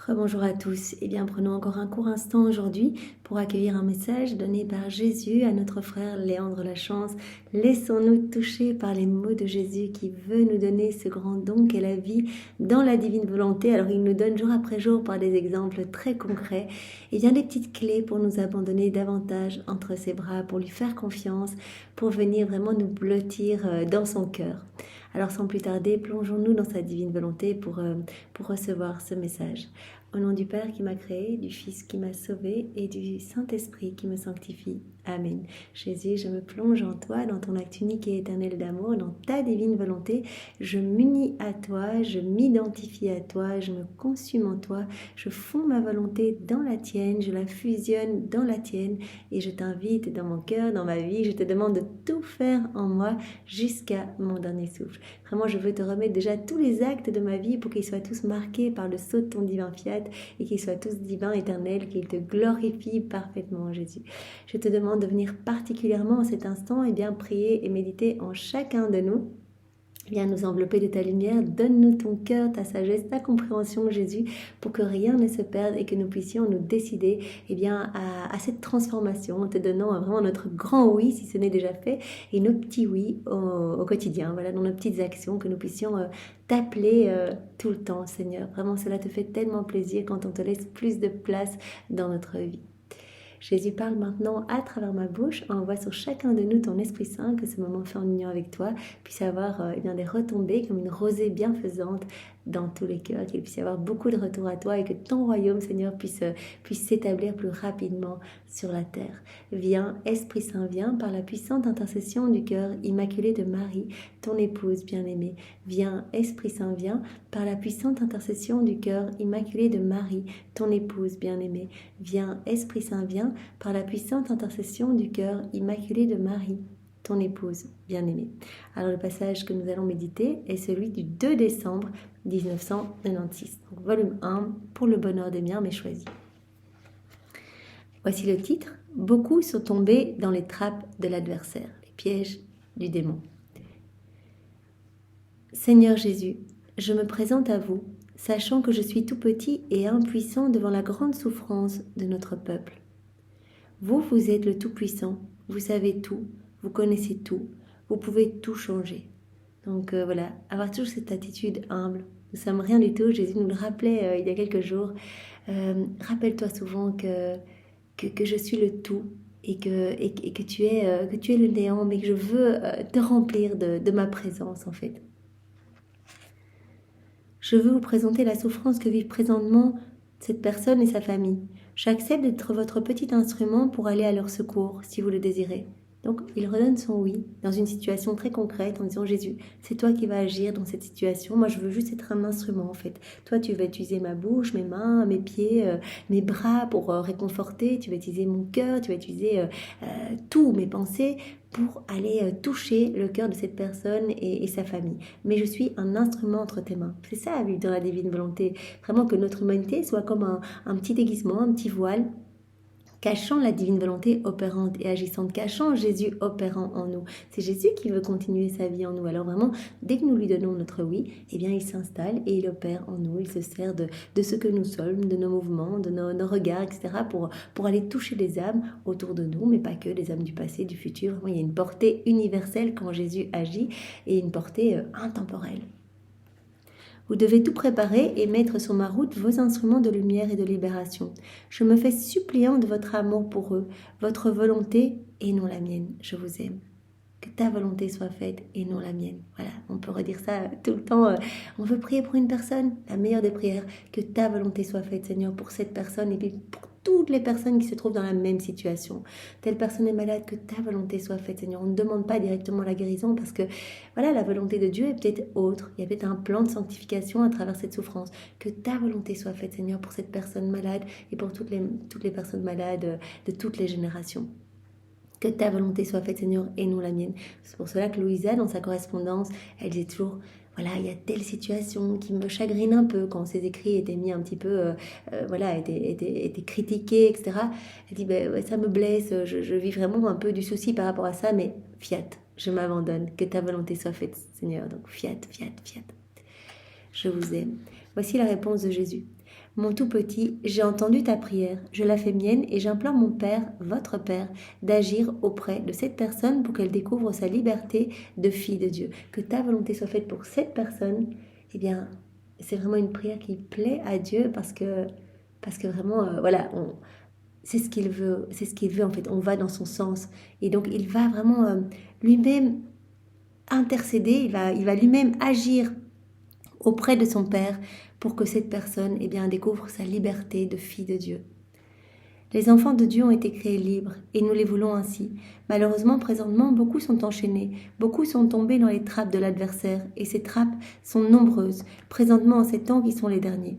Rebonjour à tous. Eh bien, prenons encore un court instant aujourd'hui pour accueillir un message donné par Jésus à notre frère Léandre Lachance. Laissons-nous toucher par les mots de Jésus qui veut nous donner ce grand don qu'est la vie dans la divine volonté. Alors, il nous donne jour après jour par des exemples très concrets. Eh bien, des petites clés pour nous abandonner davantage entre ses bras, pour lui faire confiance, pour venir vraiment nous blottir dans son cœur. Alors sans plus tarder, plongeons-nous dans sa divine volonté pour recevoir ce message. Au nom du Père qui m'a créé, du Fils qui m'a sauvé et du Saint-Esprit qui me sanctifie. Amen. Jésus, je me plonge en toi, dans ton acte unique et éternel d'amour, dans ta divine volonté. Je m'unis à toi, je m'identifie à toi, je me consume en toi, je fonds ma volonté dans la tienne, je la fusionne dans la tienne et je t'invite dans mon cœur, dans ma vie. Je te demande de tout faire en moi jusqu'à mon dernier souffle. Vraiment, je veux te remettre déjà tous les actes de ma vie pour qu'ils soient tous marqués par le sceau de ton divin fiat et qu'ils soient tous divins, éternels, qu'ils te glorifient parfaitement, Jésus. Je te demande de venir particulièrement en cet instant et bien prier et méditer en chacun de nous. Viens nous envelopper de ta lumière, donne-nous ton cœur, ta sagesse, ta compréhension, Jésus, pour que rien ne se perde et que nous puissions nous décider à cette transformation en te donnant vraiment notre grand oui, si ce n'est déjà fait, et nos petits oui au quotidien, voilà, dans nos petites actions, que nous puissions t'appeler tout le temps, Seigneur. Vraiment, cela te fait tellement plaisir quand on te laisse plus de place dans notre vie. Jésus parle maintenant à travers ma bouche, envoie sur chacun de nous ton Esprit Saint, que ce moment fait en union avec toi puisse avoir des retombées comme une rosée bienfaisante dans tous les cœurs, qu'il puisse y avoir beaucoup de retour à toi et que ton royaume, Seigneur, puisse s'établir plus rapidement sur la terre. Viens, Esprit Saint, viens par la puissante intercession du cœur immaculé de Marie, ton épouse bien-aimée. Viens, Esprit Saint, viens par la puissante intercession du cœur immaculé de Marie, ton épouse bien-aimée. Viens, Esprit Saint, viens par la puissante intercession du cœur immaculé de Marie, ton épouse bien-aimée. Alors le passage que nous allons méditer est celui du 2 décembre 1996. Donc, volume 1, pour le bonheur des miens, mais choisi. Voici le titre. Beaucoup sont tombés dans les trappes de l'adversaire, les pièges du démon. Seigneur Jésus, je me présente à vous, sachant que je suis tout petit et impuissant devant la grande souffrance de notre peuple. Vous, vous êtes le Tout-Puissant, vous savez tout, vous connaissez tout, vous pouvez tout changer. Donc voilà, avoir toujours cette attitude humble. Nous sommes rien du tout, Jésus nous le rappelait il y a quelques jours. Rappelle-toi souvent que je suis le tout et que tu es le néant, mais que je veux te remplir de ma présence en fait. Je veux vous présenter la souffrance que vit présentement cette personne et sa famille. J'accepte d'être votre petit instrument pour aller à leur secours, si vous le désirez. Donc, il redonne son oui dans une situation très concrète en disant « Jésus, c'est toi qui vas agir dans cette situation. Moi, je veux juste être un instrument, en fait. Toi, tu vas utiliser ma bouche, mes mains, mes pieds, mes bras pour réconforter. Tu vas utiliser mon cœur, tu vas utiliser tout, mes pensées, pour aller toucher le cœur de cette personne et sa famille. Mais je suis un instrument entre tes mains. » C'est ça, vivre dans la divine volonté. Vraiment que notre humanité soit comme un petit déguisement, un petit voile, cachant la divine volonté opérante et agissante, cachant Jésus opérant en nous. C'est Jésus qui veut continuer sa vie en nous. Alors vraiment, dès que nous lui donnons notre oui, eh bien il s'installe et il opère en nous. Il se sert de ce que nous sommes, de nos mouvements, de nos regards, etc. pour aller toucher les âmes autour de nous, mais pas que des âmes du passé, du futur. Vraiment, il y a une portée universelle quand Jésus agit et une portée intemporelle. Vous devez tout préparer et mettre sur ma route vos instruments de lumière et de libération. Je me fais suppliant de votre amour pour eux, votre volonté et non la mienne. Je vous aime. Que ta volonté soit faite et non la mienne. Voilà, on peut redire ça tout le temps. On veut prier pour une personne, la meilleure des prières. Que ta volonté soit faite, Seigneur, pour cette personne et puis pour toutes les personnes qui se trouvent dans la même situation. Telle personne est malade, que ta volonté soit faite, Seigneur. On ne demande pas directement la guérison parce que voilà, la volonté de Dieu est peut-être autre. Il y a peut-être un plan de sanctification à travers cette souffrance. Que ta volonté soit faite, Seigneur, pour cette personne malade et pour toutes les personnes malades de toutes les générations. Que ta volonté soit faite, Seigneur, et non la mienne. C'est pour cela que Louisa, dans sa correspondance, elle dit toujours... Voilà, il y a telle situation qui me chagrine un peu quand ses écrits étaient mis un petit peu, étaient critiqués, etc. Elle dit, ouais, ça me blesse, je vis vraiment un peu du souci par rapport à ça, mais fiat, je m'abandonne, que ta volonté soit faite, Seigneur. Donc fiat, fiat, fiat. Je vous aime. Voici la réponse de Jésus. Mon tout petit, j'ai entendu ta prière, je la fais mienne et j'implore mon Père, votre Père, d'agir auprès de cette personne pour qu'elle découvre sa liberté de fille de Dieu. Que ta volonté soit faite pour cette personne, eh bien, c'est vraiment une prière qui plaît à Dieu parce que vraiment, voilà, c'est ce qu'il veut en fait, on va dans son sens. Et donc, il va vraiment lui-même intercéder, il va lui-même agir auprès de son Père pour que cette personne eh bien, découvre sa liberté de fille de Dieu. Les enfants de Dieu ont été créés libres et nous les voulons ainsi. Malheureusement, présentement, beaucoup sont enchaînés, beaucoup sont tombés dans les trappes de l'adversaire et ces trappes sont nombreuses, présentement en ces temps qui sont les derniers.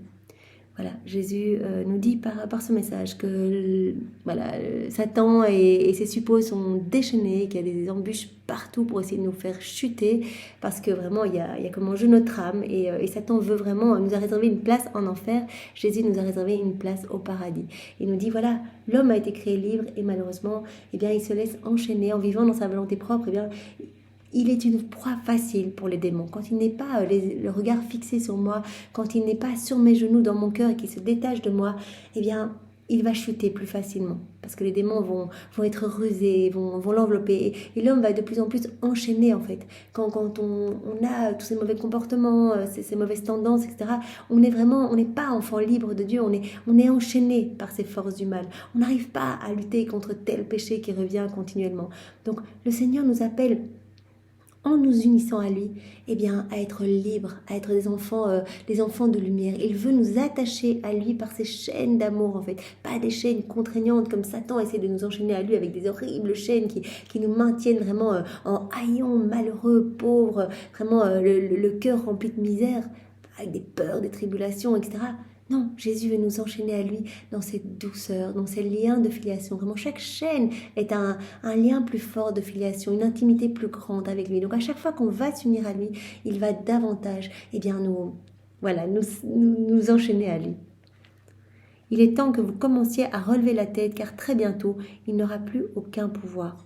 Voilà, Jésus nous dit par ce message que voilà, Satan et ses suppôts sont déchaînés, qu'il y a des embûches partout pour essayer de nous faire chuter, parce que vraiment, il y a comme enjeu notre âme, et Satan veut vraiment nous a réservé une place en enfer. Jésus nous a réservé une place au paradis. Il nous dit, voilà, l'homme a été créé libre, et malheureusement, eh bien, il se laisse enchaîner en vivant dans sa volonté propre, eh bien, il est une proie facile pour les démons. Quand il n'est pas le regard fixé sur moi, quand il n'est pas sur mes genoux dans mon cœur et qu'il se détache de moi, eh bien, il va chuter plus facilement. Parce que les démons vont être rusés, vont l'envelopper. Et l'homme va de plus en plus enchaîner, en fait. Quand on a tous ces mauvais comportements, ces mauvaises tendances, etc., on n'est pas enfant libre de Dieu, on est enchaîné par ces forces du mal. On n'arrive pas à lutter contre tel péché qui revient continuellement. Donc, le Seigneur nous appelle en nous unissant à lui, eh bien, à être libres, à être des enfants de lumière. Il veut nous attacher à lui par ces chaînes d'amour, en fait. Pas des chaînes contraignantes comme Satan essaie de nous enchaîner à lui avec des horribles chaînes qui nous maintiennent vraiment en haillons, malheureux, pauvres, vraiment le cœur rempli de misère, avec des peurs, des tribulations, etc. Non, Jésus veut nous enchaîner à lui dans cette douceur, dans ces liens de filiation. Vraiment, chaque chaîne est un lien plus fort de filiation, une intimité plus grande avec lui. Donc à chaque fois qu'on va s'unir à lui, il va davantage nous enchaîner à lui. Il est temps que vous commenciez à relever la tête, car très bientôt, il n'aura plus aucun pouvoir.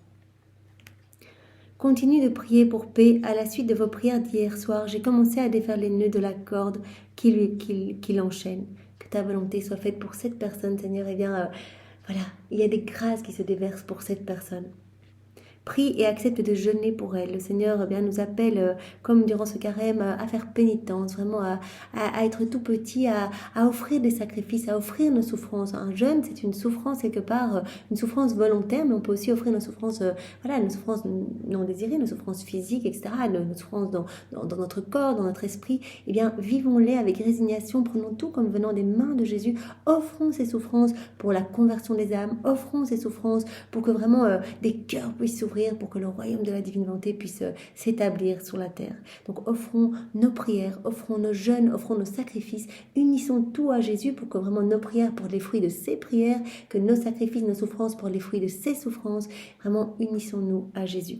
Continue de prier pour paix. À la suite de vos prières d'hier soir, j'ai commencé à défaire les nœuds de la corde qui l'enchaîne. Que ta volonté soit faite pour cette personne, Seigneur. Eh bien, voilà, il y a des grâces qui se déversent pour cette personne. Prie et accepte de jeûner pour elle. Le Seigneur bien, nous appelle, comme durant ce carême, à faire pénitence, vraiment à être tout petit, à offrir des sacrifices, à offrir nos souffrances. Un jeûne, c'est une souffrance quelque part, une souffrance volontaire, mais on peut aussi offrir nos souffrances, nos souffrances non désirées, nos souffrances physiques, etc., nos souffrances dans notre corps, dans notre esprit. Eh bien, vivons-les avec résignation, prenons tout comme venant des mains de Jésus, offrons ces souffrances pour la conversion des âmes, offrons ces souffrances pour que vraiment des cœurs puissent s'ouvrir, pour que le royaume de la divine volonté puisse s'établir sur la terre. Donc offrons nos prières, offrons nos jeûnes, offrons nos sacrifices, unissons tout à Jésus pour que vraiment nos prières portent les fruits de ses prières, que nos sacrifices, nos souffrances portent les fruits de ses souffrances. Vraiment unissons-nous à Jésus.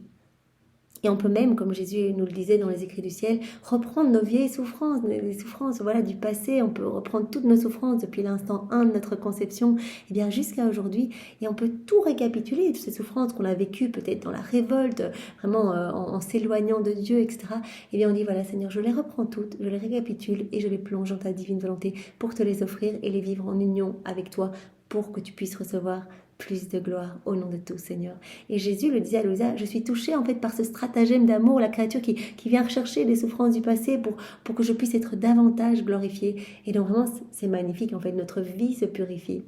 Et on peut même, comme Jésus nous le disait dans les écrits du ciel, reprendre nos vieilles souffrances, les souffrances du passé. On peut reprendre toutes nos souffrances depuis l'instant 1 de notre conception et bien jusqu'à aujourd'hui. Et on peut tout récapituler, toutes ces souffrances qu'on a vécues peut-être dans la révolte, vraiment en s'éloignant de Dieu, etc. Et bien on dit, voilà Seigneur, je les reprends toutes, je les récapitule et je les plonge dans ta divine volonté pour te les offrir et les vivre en union avec toi pour que tu puisses recevoir plus de gloire au nom de tout, Seigneur. Et Jésus le disait à Louisa, je suis touchée en fait par ce stratagème d'amour, la créature qui vient rechercher les souffrances du passé pour que je puisse être davantage glorifiée. Et donc vraiment, c'est magnifique, en fait, notre vie se purifie.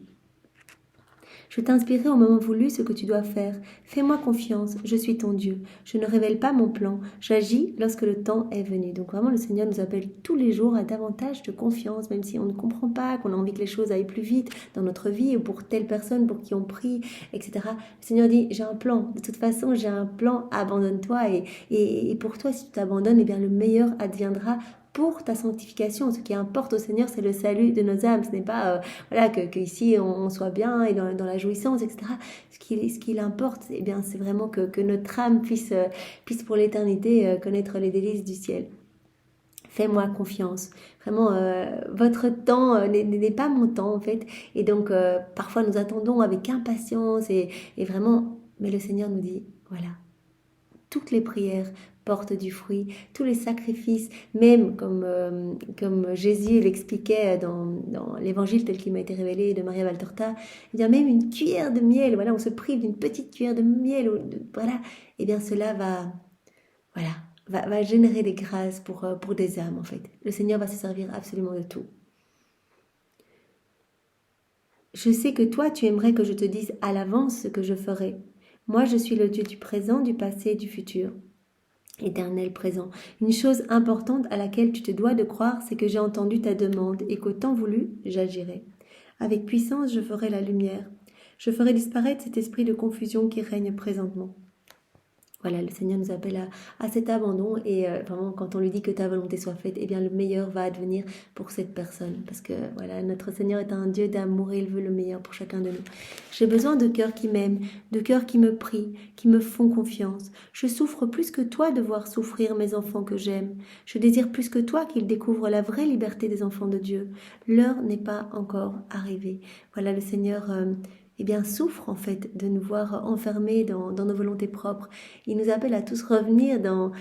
Je t'inspirerai au moment voulu ce que tu dois faire. Fais-moi confiance, je suis ton Dieu. Je ne révèle pas mon plan, j'agis lorsque le temps est venu. Donc vraiment, le Seigneur nous appelle tous les jours à davantage de confiance, même si on ne comprend pas, qu'on a envie que les choses aillent plus vite dans notre vie, ou pour telle personne pour qui on prie, etc. Le Seigneur dit, j'ai un plan. De toute façon, j'ai un plan, abandonne-toi. Et pour toi, si tu t'abandonnes, eh bien, le meilleur adviendra pour ta sanctification. Ce qui importe au Seigneur, c'est le salut de nos âmes. Ce n'est pas que ici on soit bien et dans la jouissance, etc. Ce qu'il importe, eh bien, c'est vraiment que notre âme puisse pour l'éternité connaître les délices du ciel. Fais-moi confiance. Vraiment, votre temps n'est pas mon temps, en fait. Et donc, parfois, nous attendons avec impatience et vraiment... Mais le Seigneur nous dit, voilà, toutes les prières portent du fruit. Tous les sacrifices, même comme Jésus l'expliquait dans l'évangile tel qu'il m'a été révélé de Maria Valtorta, eh bien même une cuillère de miel, voilà, on se prive d'une petite cuillère de miel, voilà, eh bien cela va générer des grâces pour des âmes en fait. Le Seigneur va se servir absolument de tout. Je sais que toi, tu aimerais que je te dise à l'avance ce que je ferai. Moi, je suis le Dieu du présent, du passé et du futur. Éternel présent. Une chose importante à laquelle tu te dois de croire, c'est que j'ai entendu ta demande et qu'au temps voulu, j'agirai. Avec puissance, je ferai la lumière. Je ferai disparaître cet esprit de confusion qui règne présentement. Voilà, le Seigneur nous appelle à cet abandon et vraiment quand on lui dit que ta volonté soit faite, eh bien le meilleur va advenir pour cette personne parce que voilà, notre Seigneur est un Dieu d'amour et il veut le meilleur pour chacun de nous. J'ai besoin de cœurs qui m'aiment, de cœurs qui me prient, qui me font confiance. Je souffre plus que toi de voir souffrir mes enfants que j'aime. Je désire plus que toi qu'ils découvrent la vraie liberté des enfants de Dieu. L'heure n'est pas encore arrivée. Voilà, le Seigneur eh bien, souffre en fait de nous voir enfermés dans nos volontés propres. Il nous appelle à tous revenir dans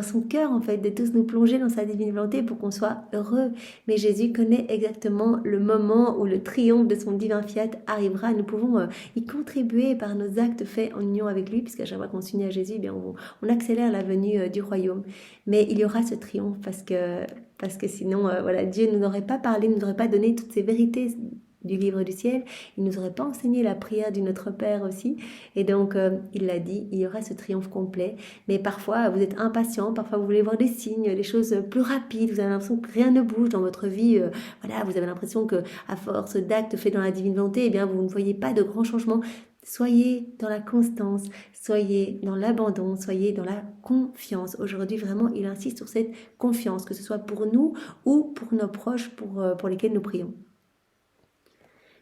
son cœur en fait, de tous nous plonger dans sa divine volonté pour qu'on soit heureux. Mais Jésus connaît exactement le moment où le triomphe de son divin fiat arrivera. Nous pouvons y contribuer par nos actes faits en union avec lui, puisqu'à chaque fois qu'on s'unit à Jésus, eh bien, on accélère la venue du royaume. Mais il y aura ce triomphe parce que sinon, voilà, Dieu ne nous aurait pas parlé, ne nous aurait pas donné toutes ces vérités du livre du ciel, il nous aurait pas enseigné la prière du Notre Père aussi, et donc il l'a dit, il y aura ce triomphe complet, mais parfois vous êtes impatient, parfois vous voulez voir des signes, des choses plus rapides, vous avez l'impression que rien ne bouge dans votre vie, voilà, vous avez l'impression que à force d'actes faits dans la divine volonté, eh bien vous ne voyez pas de grands changements. Soyez dans la constance, soyez dans l'abandon, soyez dans la confiance. Aujourd'hui, vraiment, il insiste sur cette confiance, que ce soit pour nous ou pour nos proches pour lesquels nous prions.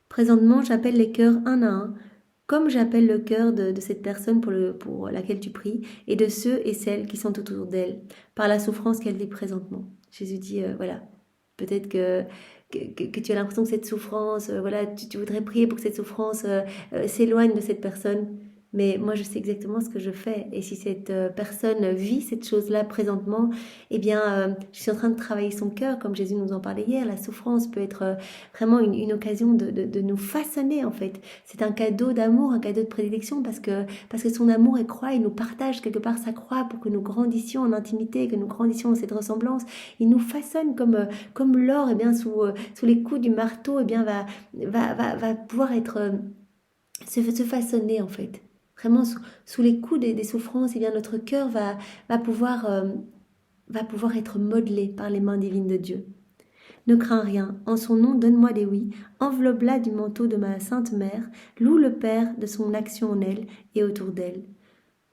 Présentement, j'appelle les cœurs un à un, comme j'appelle le cœur de cette personne pour laquelle tu pries, et de ceux et celles qui sont autour d'elle, par la souffrance qu'elle vit présentement. Jésus dit, voilà, peut-être que tu as l'impression que cette souffrance, voilà, tu voudrais prier pour que cette souffrance s'éloigne de cette personne. Mais moi, je sais exactement ce que je fais. Et si cette personne vit cette chose-là présentement, eh bien, je suis en train de travailler son cœur, comme Jésus nous en parlait hier. La souffrance peut être vraiment une occasion de nous façonner, en fait. C'est un cadeau d'amour, un cadeau de prédilection, parce que son amour est croix. Il nous partage quelque part sa croix pour que nous grandissions en intimité, que nous grandissions dans cette ressemblance. Il nous façonne comme l'or, eh bien, sous les coups du marteau, eh bien, va pouvoir être se façonner, en fait. Vraiment, sous les coups des souffrances, eh bien, notre cœur va pouvoir être modelé par les mains divines de Dieu. Ne crains rien, en son nom donne-moi des oui, enveloppe-la du manteau de ma sainte mère, loue le Père de son action en elle et autour d'elle.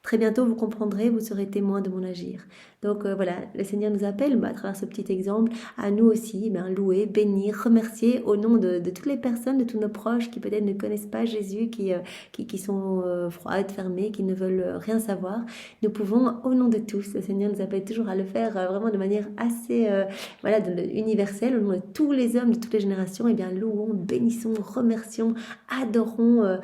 Très bientôt, vous comprendrez, vous serez témoins de mon agir. Donc voilà, le Seigneur nous appelle à travers ce petit exemple à nous aussi louer, bénir, remercier au nom de toutes les personnes, de tous nos proches qui peut-être ne connaissent pas Jésus, qui sont froides, fermées, qui ne veulent rien savoir. Nous pouvons, au nom de tous, le Seigneur nous appelle toujours à le faire vraiment de manière assez universelle, au nom de tous les hommes, de toutes les générations. Eh bien, louons, bénissons, remercions, adorons,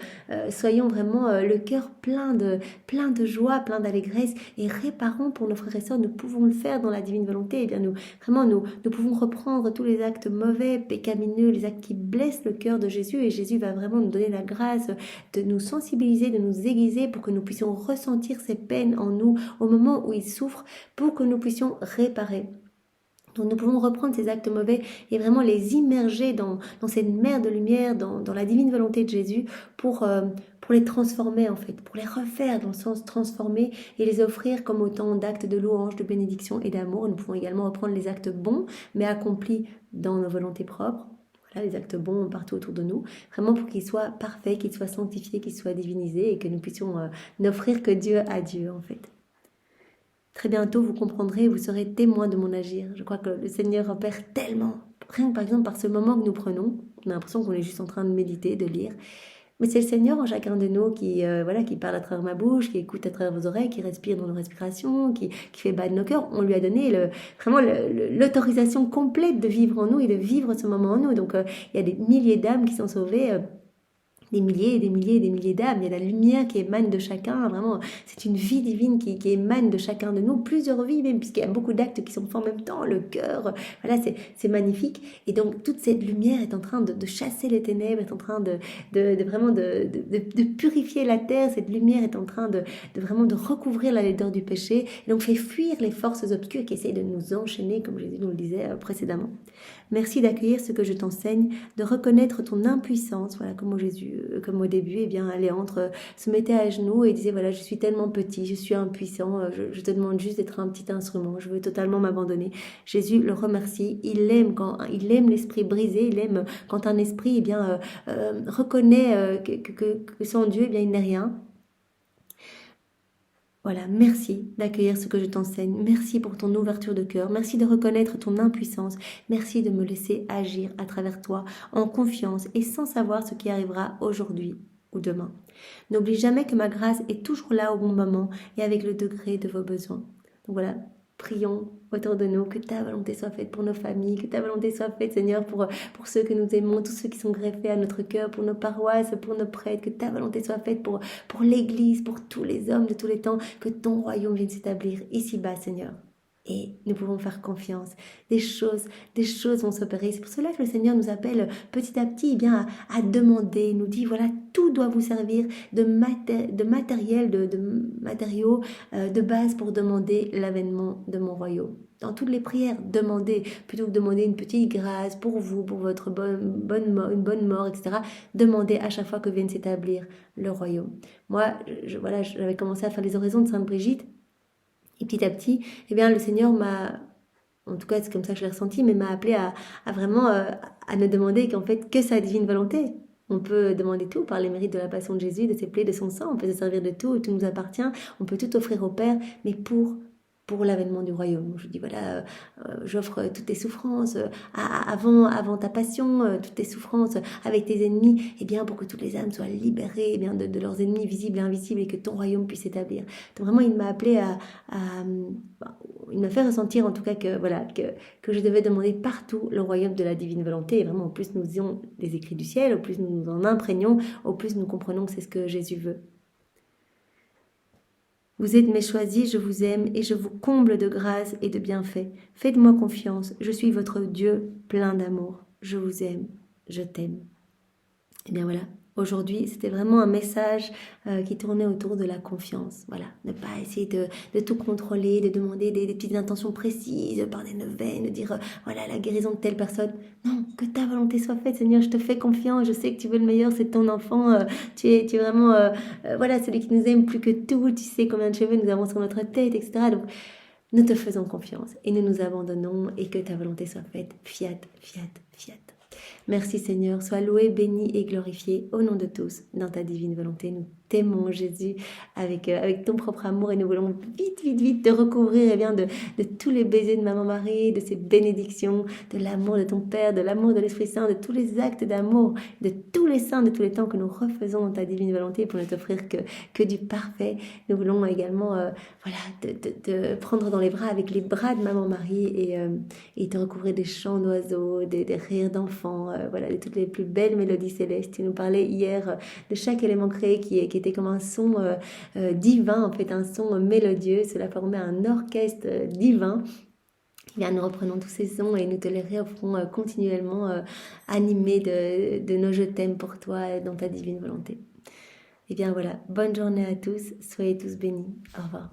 soyons vraiment le cœur plein de joie, plein d'allégresse et réparons pour nos frères et sœurs. Nous pouvons le faire dans la divine volonté. Et bien nous pouvons reprendre tous les actes mauvais, pécamineux, les actes qui blessent le cœur de Jésus, et Jésus va vraiment nous donner la grâce de nous sensibiliser, de nous aiguiser pour que nous puissions ressentir ces peines en nous au moment où il souffre, pour que nous puissions réparer. Donc nous pouvons reprendre ces actes mauvais et vraiment les immerger dans cette mer de lumière, dans la divine volonté de Jésus pour les transformer en fait, pour les refaire dans le sens transformer et les offrir comme autant d'actes de louange, de bénédiction et d'amour. Nous pouvons également reprendre les actes bons mais accomplis dans nos volontés propres. Voilà, les actes bons partout autour de nous, vraiment pour qu'ils soient parfaits, qu'ils soient sanctifiés, qu'ils soient divinisés et que nous puissions n'offrir que Dieu à Dieu en fait. Très bientôt, vous comprendrez, vous serez témoins de mon agir. Je crois que le Seigneur opère tellement. Rien que par exemple par ce moment que nous prenons, on a l'impression qu'on est juste en train de méditer, de lire. Mais c'est le Seigneur en chacun de nous qui parle à travers ma bouche, qui écoute à travers vos oreilles, qui respire dans nos respirations, qui fait battre nos cœurs. On lui a donné l'autorisation complète de vivre en nous et de vivre ce moment en nous. Donc il y a des milliers d'âmes qui sont sauvées des milliers et des milliers et des milliers d'âmes. Il y a la lumière qui émane de chacun. Vraiment, c'est une vie divine qui émane de chacun de nous. Plusieurs vies même, puisqu'il y a beaucoup d'actes qui sont faits en même temps. Le cœur, voilà, c'est magnifique. Et donc, toute cette lumière est en train de chasser les ténèbres, est en train vraiment de purifier la terre. Cette lumière est en train vraiment de recouvrir la laideur du péché. Et donc, fait fuir les forces obscures qui essayent de nous enchaîner, comme Jésus nous le disait précédemment. Merci d'accueillir ce que je t'enseigne, de reconnaître ton impuissance. Voilà, comme au début, eh bien, Léandre se mettait à genoux et disait, voilà, je suis tellement petit, je suis impuissant, je te demande juste d'être un petit instrument, je veux totalement m'abandonner. Jésus le remercie, il aime l'esprit brisé, il aime quand un esprit, eh bien, reconnaît que sans Dieu, eh bien, il n'est rien. Voilà, merci d'accueillir ce que je t'enseigne. Merci pour ton ouverture de cœur. Merci de reconnaître ton impuissance. Merci de me laisser agir à travers toi en confiance et sans savoir ce qui arrivera aujourd'hui ou demain. N'oublie jamais que ma grâce est toujours là au bon moment et avec le degré de vos besoins. Donc voilà, prions autour de nous, que ta volonté soit faite pour nos familles, que ta volonté soit faite, Seigneur, pour ceux que nous aimons, tous ceux qui sont greffés à notre cœur, pour nos paroisses, pour nos prêtres, que ta volonté soit faite pour l'Église, pour tous les hommes de tous les temps, que ton royaume vienne s'établir ici-bas, Seigneur. Et nous pouvons faire confiance. Des choses vont s'opérer. C'est pour cela que le Seigneur nous appelle petit à petit, eh bien, à demander. Il nous dit, voilà, tout doit vous servir de matériel, de matériaux de base pour demander l'avènement de mon royaume. Dans toutes les prières, demandez, plutôt que demander une petite grâce pour vous, pour votre une bonne mort, etc. Demandez à chaque fois que vienne s'établir le royaume. Moi, j'avais commencé à faire les oraisons de Sainte Brigitte. Et petit à petit, eh bien, le Seigneur m'a, en tout cas c'est comme ça que je l'ai ressenti, mais m'a appelé à vraiment à ne demander qu'en fait que sa divine volonté. On peut demander tout par les mérites de la passion de Jésus, de ses plaies, de son sang, on peut se servir de tout nous appartient, on peut tout offrir au Père, mais pour l'avènement du royaume. Je dis voilà, j'offre toutes tes souffrances avant ta passion, toutes tes souffrances avec tes ennemis, et bien pour que toutes les âmes soient libérées eh bien de leurs ennemis visibles et invisibles et que ton royaume puisse s'établir. Donc vraiment, il m'a appelé il m'a fait ressentir en tout cas que je devais demander partout le royaume de la divine volonté. Et vraiment, au plus nous ayons des écrits du ciel, au plus nous nous en imprégnons, au plus nous comprenons que c'est ce que Jésus veut. Vous êtes mes choisis, je vous aime et je vous comble de grâce et de bienfaits. Faites-moi confiance, je suis votre Dieu plein d'amour. Je vous aime, je t'aime. Et bien voilà, aujourd'hui, c'était vraiment un message qui tournait autour de la confiance. Voilà, ne pas essayer de tout contrôler, de demander des petites intentions précises par des neuvaines, de dire voilà la guérison de telle personne. Non, que ta volonté soit faite, Seigneur, je te fais confiance, je sais que tu veux le meilleur, c'est ton enfant, tu es vraiment voilà celui qui nous aime plus que tout, tu sais combien de cheveux nous avons sur notre tête, etc. Donc nous te faisons confiance et nous nous abandonnons et que ta volonté soit faite. Fiat, fiat, fiat. Merci Seigneur, sois loué, béni et glorifié au nom de tous dans ta divine volonté. Nous t'aimons Jésus avec ton propre amour et nous voulons vite te recouvrir eh bien, de tous les baisers de Maman Marie, de ses bénédictions, de l'amour de ton Père, de l'amour de l'Esprit Saint, de tous les actes d'amour, de tous les saints de tous les temps que nous refaisons dans ta divine volonté pour ne t'offrir que du parfait. Nous voulons également te prendre dans les bras avec les bras de Maman Marie et te recouvrir des chants d'oiseaux, des rires d'enfants, de toutes les plus belles mélodies célestes. Tu nous parlais hier de chaque élément créé qui était comme un son divin, en fait un son mélodieux. Cela formait un orchestre divin. Eh bien, nous reprenons tous ces sons et nous te les réoffrons continuellement animés de nos je t'aime pour toi dans ta divine volonté. Et bien voilà, bonne journée à tous, soyez tous bénis, au revoir.